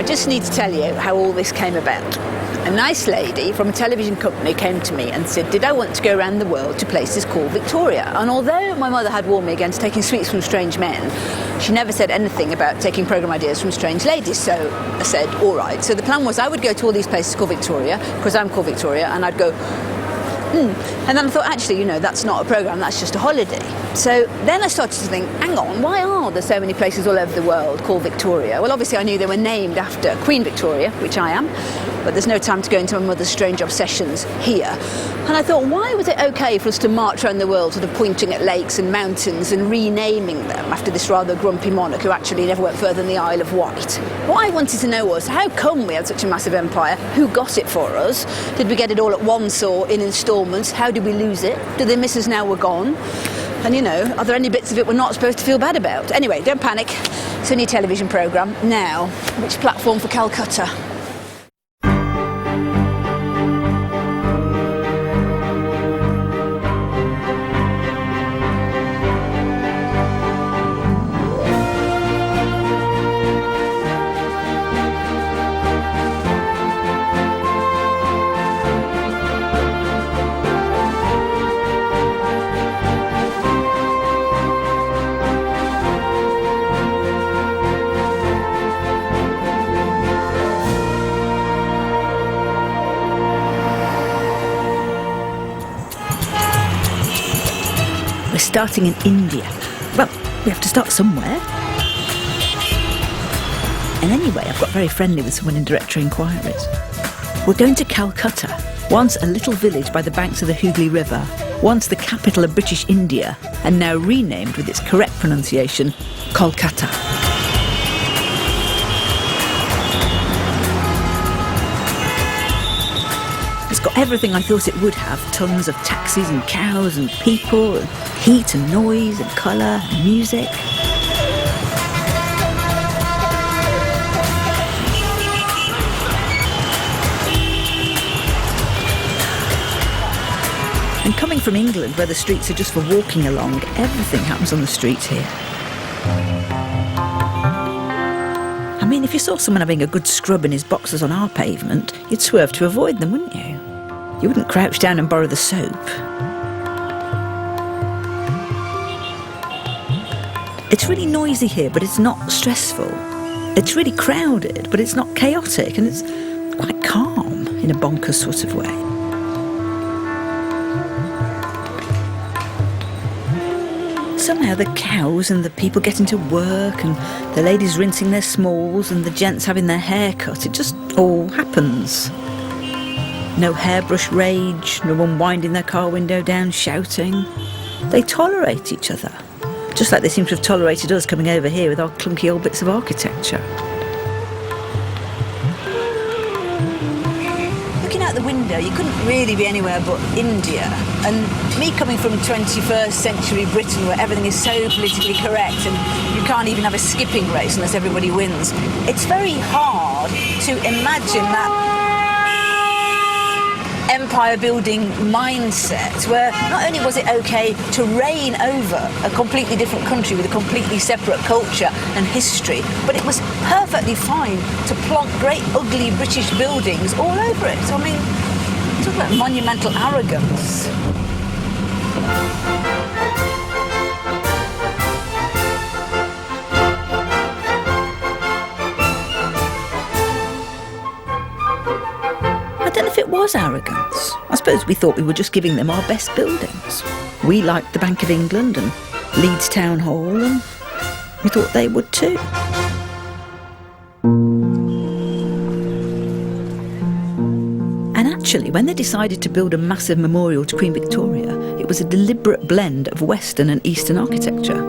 just need to tell you how all this came about. A nice lady from a television company came to me and said, did I want to go around the world to places called Victoria? And although my mother had warned me against taking sweets from strange men, she never said anything about taking programme ideas from strange ladies. So I said, all right. So the plan was I would go to all these places called Victoria, because I'm called Victoria, and I'd go, And then I thought, actually, that's not a programme, that's just a holiday. So then I started to think, hang on, why are there so many places all over the world called Victoria? Well, obviously I knew they were named after Queen Victoria, which I am, but there's no time to go into my mother's strange obsessions here. And I thought, why was it okay for us to march around the world sort of pointing at lakes and mountains and renaming them after this rather grumpy monarch who actually never went further than the Isle of Wight? What I wanted to know was, how come we had such a massive empire? Who got it for us? Did we get it all at once or in instalments? How did we lose it? Do they miss us now we're gone? And are there any bits of it we're not supposed to feel bad about? Anyway, don't panic. It's only a television programme. Now, which platform for Calcutta? We're starting in India. Well, we have to start somewhere. And anyway, I've got very friendly with someone in Directory Inquiries. We're going to Calcutta, once a little village by the banks of the Hooghly River, once the capital of British India, and now renamed with its correct pronunciation, Kolkata. It's got everything I thought it would have, tons of taxis and cows and people, and heat and noise and colour and music. And coming from England, where the streets are just for walking along, everything happens on the streets here. I mean, if you saw someone having a good scrub in his boxers on our pavement, you'd swerve to avoid them, wouldn't you? You wouldn't crouch down and borrow the soap. It's really noisy here, but it's not stressful. It's really crowded, but it's not chaotic, and it's quite calm in a bonkers sort of way. Somehow the cows and the people getting to work and the ladies rinsing their smalls and the gents having their hair cut, it just all happens. No hairbrush rage, no one winding their car window down shouting. They tolerate each other, just like they seem to have tolerated us coming over here with our clunky old bits of architecture. Looking out the window, you couldn't really be anywhere but India. And me coming from 21st century Britain, where everything is so politically correct and you can't even have a skipping race unless everybody wins, it's very hard to imagine that empire-building mindset where not only was it okay to reign over a completely different country with a completely separate culture and history, but it was perfectly fine to plonk great ugly British buildings all over it. I mean, talk about monumental arrogance. I don't know if it was arrogance. I suppose we thought we were just giving them our best buildings. We liked the Bank of England and Leeds Town Hall, and we thought they would too. And actually, when they decided to build a massive memorial to Queen Victoria, it was a deliberate blend of Western and Eastern architecture.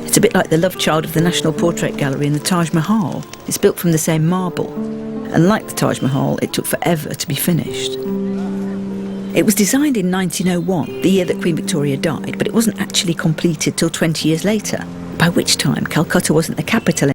It's a bit like the love child of the National Portrait Gallery and the Taj Mahal. It's built from the same marble. And like the Taj Mahal, it took forever to be finished. It was designed in 1901, the year that Queen Victoria died, but it wasn't actually completed till 20 years later, by which time Calcutta wasn't the capital